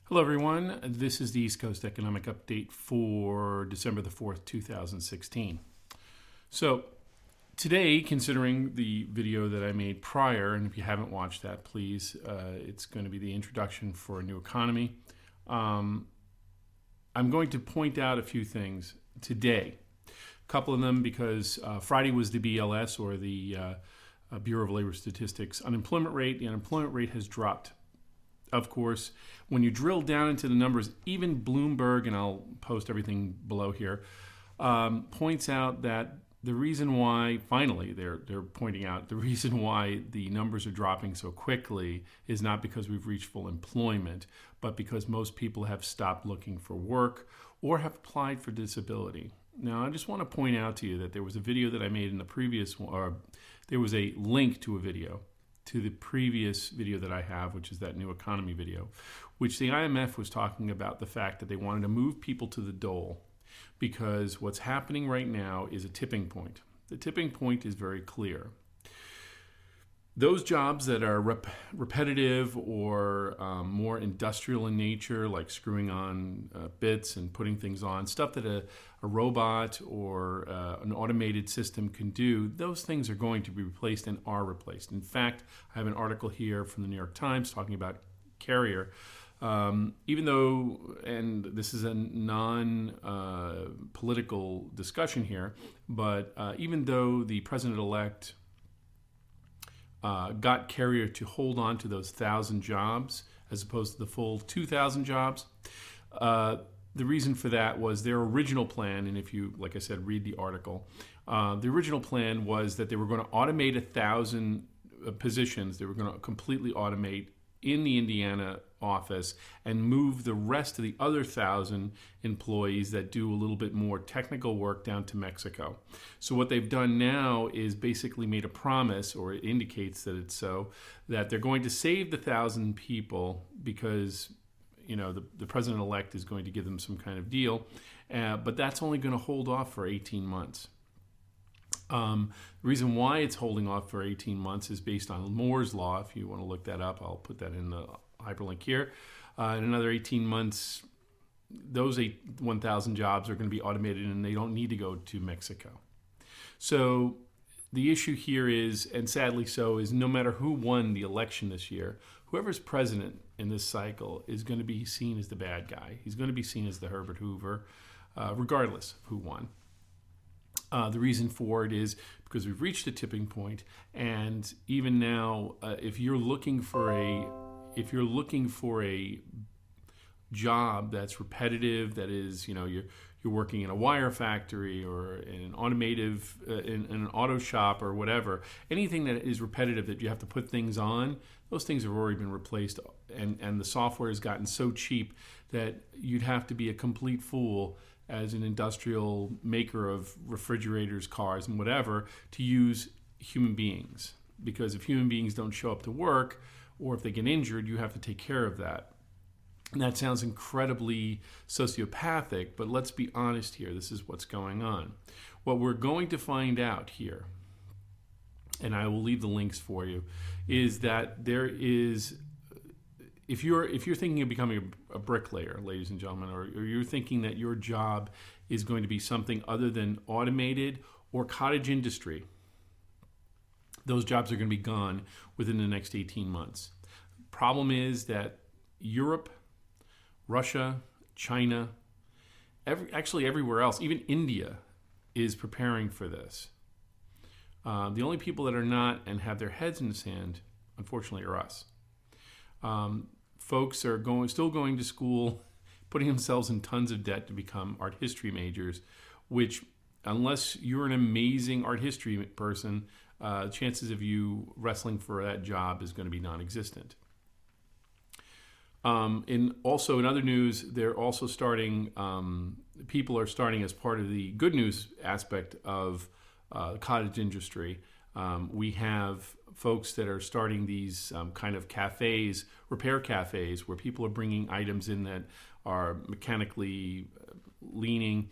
Hello, everyone. This is the East Coast Economic Update for December the 4th, 2016. So, today, considering the video that I made prior, and if you haven't watched that, please, it's going to be the introduction for a new economy. I'm going to point out a few things today. A couple of them because Friday was the BLS, or the Bureau of Labor Statistics unemployment rate. The unemployment rate has dropped. Of course, when you drill down into the numbers, even Bloomberg, and I'll post everything below here, points out that the reason why, finally, they're pointing out the reason why the numbers are dropping so quickly is not because we've reached full employment, but because most people have stopped looking for work or have applied for disability. Now, I just want to point out to you that there was a video that I made in the previous one, or there was a link to a video to the previous video that I have, which is that new economy video, which the IMF was talking about the fact that they wanted to move people to the dole because what's happening right now is a tipping point. The tipping point is very clear. Those jobs that are repetitive or more industrial in nature, like screwing on bits and putting things on, stuff that a robot or an automated system can do, those things are going to be replaced and are replaced. In fact, I have an article here from the New York Times talking about Carrier. Even though, and this is a non-political discussion here, but even though the president-elect got Carrier to hold on to those 1,000 jobs as opposed to the full 2,000 jobs. The reason for that was their original plan, and if you, like I said, read the article, the original plan was that they were going to automate 1,000 positions. They were going to completely automate in the Indiana office and move the rest of the other 1,000 employees that do a little bit more technical work down to Mexico. So what they've done now is basically made a promise, or it indicates that it's so, that they're going to save the 1,000 people because the president-elect is going to give them some kind of deal, but that's only going to hold off for 18 months. The reason why it's holding off for 18 months is based on Moore's Law. If you want to look that up, I'll put that in the hyperlink here. In another 18 months, those 1,000 jobs are going to be automated and they don't need to go to Mexico. So the issue here is, and sadly so, is no matter who won the election this year, whoever's president in this cycle is going to be seen as the bad guy. He's going to be seen as the Herbert Hoover, regardless of who won. The reason for it is because we've reached a tipping point, and even now, if you're looking for a job that's repetitive, that is, you're working in a wire factory or in an in an auto shop or whatever, anything that is repetitive that you have to put things on, those things have already been replaced, and the software has gotten so cheap that you'd have to be a complete fool as an industrial maker of refrigerators, cars, and whatever, to use human beings. Because if human beings don't show up to work, or if they get injured, you have to take care of that. And that sounds incredibly sociopathic, but let's be honest here. This is what's going on. What we're going to find out here, and I will leave the links for you, is that there is, if you're thinking of becoming a bricklayer, ladies and gentlemen, or you're thinking that your job is going to be something other than automated or cottage industry, those jobs are going to be gone within the next 18 months. Problem is that Europe, Russia, China, actually everywhere else, even India, is preparing for this. The only people that are not and have their heads in the sand, unfortunately, are us. Folks are still going to school, putting themselves in tons of debt to become art history majors, which, unless you're an amazing art history person, chances of you wrestling for that job is going to be non-existent. In other news, they're also starting, people are starting, as part of the good news aspect of the cottage industry. We have folks that are starting these kind of cafes, repair cafes, where people are bringing items in that are mechanically leaning,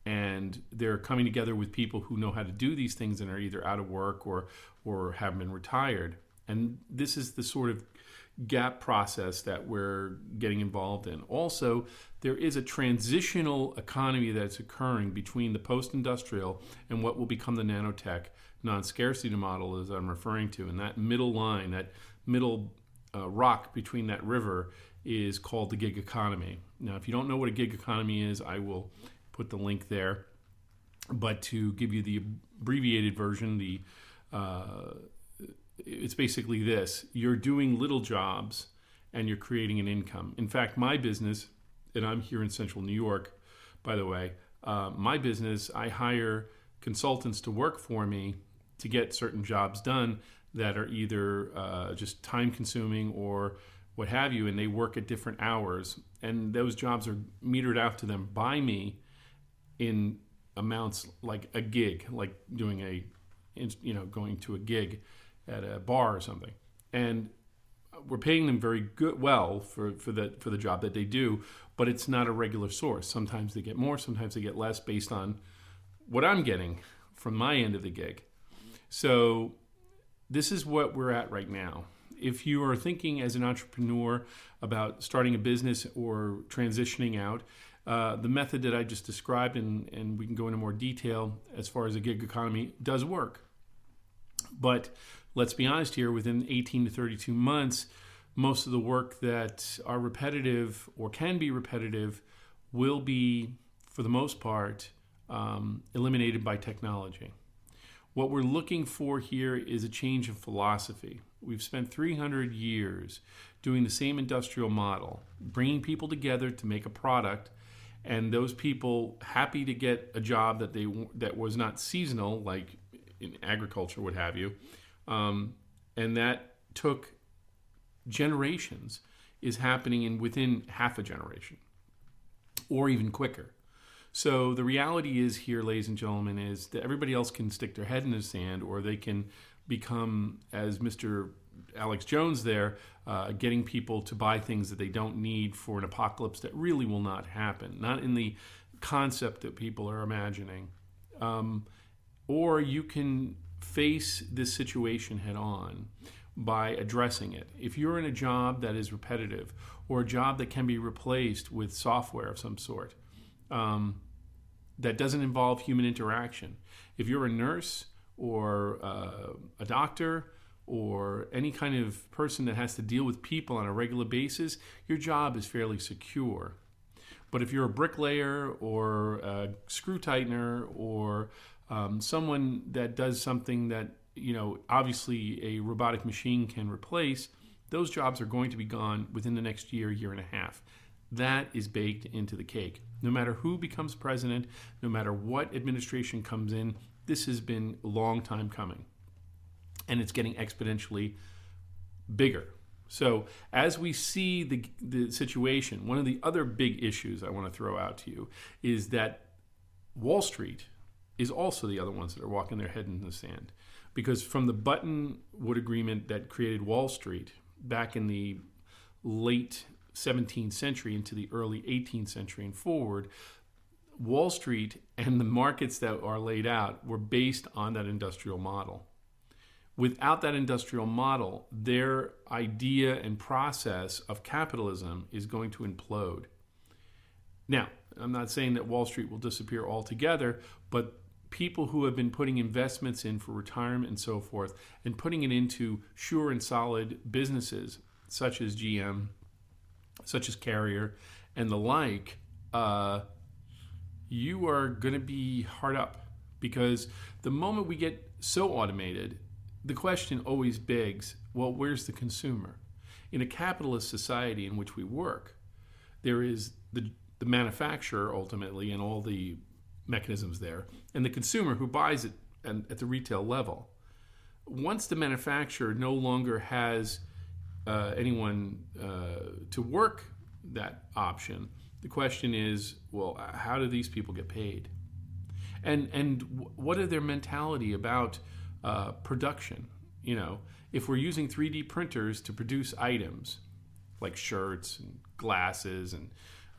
and they're coming together with people who know how to do these things and are either out of work or have been retired. And this is the sort of gap process that we're getting involved in. Also, there is a transitional economy that's occurring between the post-industrial and what will become the nanotech non-scarcity model, as I'm referring to. And that middle line, that middle rock between that river, is called the gig economy. Now, if you don't know what a gig economy is, I will put the link there. But to give you the abbreviated version, it's basically this. You're doing little jobs and you're creating an income. In fact, my business, and I'm here in central New York, by the way, my business, I hire consultants to work for me to get certain jobs done that are either just time consuming or what have you, and they work at different hours. And those jobs are metered out to them by me in amounts like a gig, like doing going to a gig at a bar or something. And we're paying them very well for the job that they do, but it's not a regular source. Sometimes they get more, sometimes they get less based on what I'm getting from my end of the gig. So this is what we're at right now. If you are thinking as an entrepreneur about starting a business or transitioning out, the method that I just described, and we can go into more detail as far as a gig economy, does work. But let's be honest here, within 18 to 32 months, most of the work that are repetitive or can be repetitive will be, for the most part, eliminated by technology. What we're looking for here is a change of philosophy. We've spent 300 years doing the same industrial model, bringing people together to make a product, and those people happy to get a job that was not seasonal, like in agriculture, what have you, and that took generations, is happening within half a generation, or even quicker. So the reality is here, ladies and gentlemen, is that everybody else can stick their head in the sand, or they can become, as Mr. Alex Jones there, getting people to buy things that they don't need for an apocalypse that really will not happen, not in the concept that people are imagining. Or you can face this situation head on by addressing it. If you're in a job that is repetitive, or a job that can be replaced with software of some sort, that doesn't involve human interaction. If you're a nurse or a doctor or any kind of person that has to deal with people on a regular basis, your job is fairly secure. But if you're a bricklayer or a screw tightener or someone that does something that, obviously a robotic machine can replace, those jobs are going to be gone within the next year and a half. That is baked into the cake. No matter who becomes president, no matter what administration comes in, this has been a long time coming. And it's getting exponentially bigger. So as we see the situation, one of the other big issues I want to throw out to you is that Wall Street is also the other ones that are walking their head in the sand. Because from the Bretton Woods Agreement that created Wall Street back in the late 17th century into the early 18th century and forward, Wall Street and the markets that are laid out were based on that industrial model. Without that industrial model, their idea and process of capitalism is going to implode. Now, I'm not saying that Wall Street will disappear altogether, but people who have been putting investments in for retirement and so forth, and putting it into sure and solid businesses such as GM, such as Carrier, and the like, you are going to be hard up. Because the moment we get so automated, the question always begs, well, where's the consumer? In a capitalist society in which we work, there is the manufacturer ultimately and all the mechanisms there, and the consumer who buys it at the retail level. Once the manufacturer no longer has anyone to work that option, the question is, well, how do these people get paid? And what are their mentality about production? If we're using 3D printers to produce items like shirts and glasses and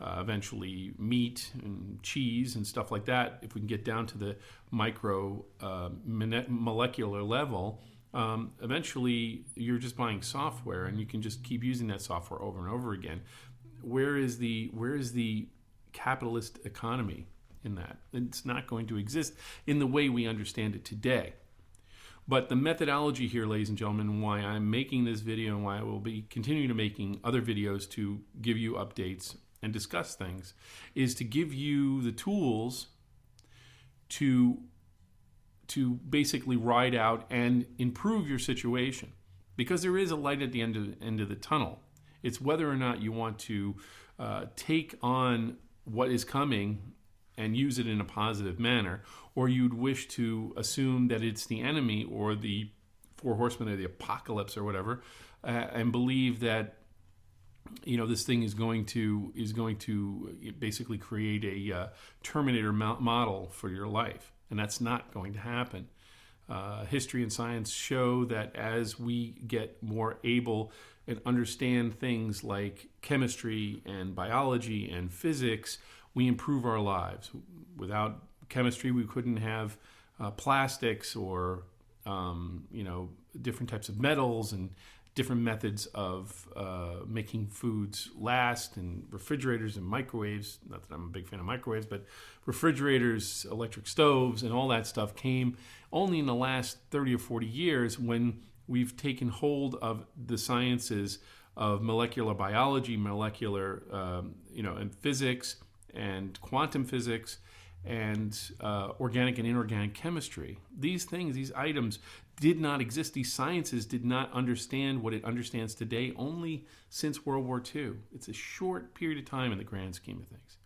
eventually meat and cheese and stuff like that, if we can get down to the micro molecular level, eventually you're just buying software, and you can just keep using that software over and over again. Where is the capitalist economy in that? It's not going to exist in the way we understand it today. But the methodology here, ladies and gentlemen, why I'm making this video and why I will be continuing to making other videos to give you updates and discuss things, is to give you the tools to basically ride out and improve your situation. Because there is a light at the end of the tunnel. It's whether or not you want to take on what is coming and use it in a positive manner, or you'd wish to assume that it's the enemy or the four horsemen of the apocalypse or whatever, and believe that this thing is going to basically create a Terminator model for your life, and that's not going to happen. History and science show that as we get more able and understand things like chemistry and biology and physics, we improve our lives. Without chemistry, we couldn't have plastics or different types of metals and different methods of making foods last, and refrigerators and microwaves. Not that I'm a big fan of microwaves, but refrigerators, electric stoves, and all that stuff came only in the last 30 or 40 years, when we've taken hold of the sciences of molecular biology, and physics, and quantum physics, and organic and inorganic chemistry. These things, these items did not exist. These sciences did not understand what it understands today only since World War II. It's a short period of time in the grand scheme of things.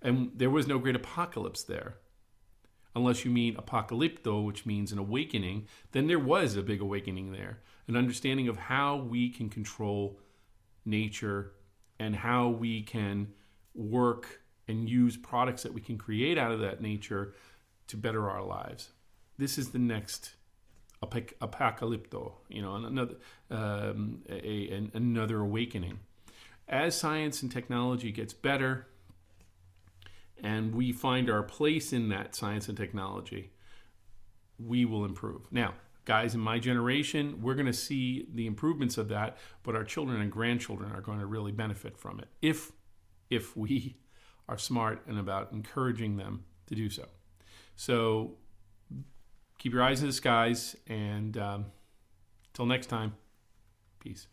And there was no great apocalypse there. Unless you mean apocalypto, which means an awakening, then there was a big awakening there. An understanding of how we can control nature and how we can work and use products that we can create out of that nature to better our lives. This is the next apocalypto, another awakening. As science and technology gets better, and we find our place in that science and technology, we will improve. Now, guys in my generation, we're going to see the improvements of that, but our children and grandchildren are going to really benefit from it if we are smart and about encouraging them to do so. So keep your eyes in the skies, and till next time, peace.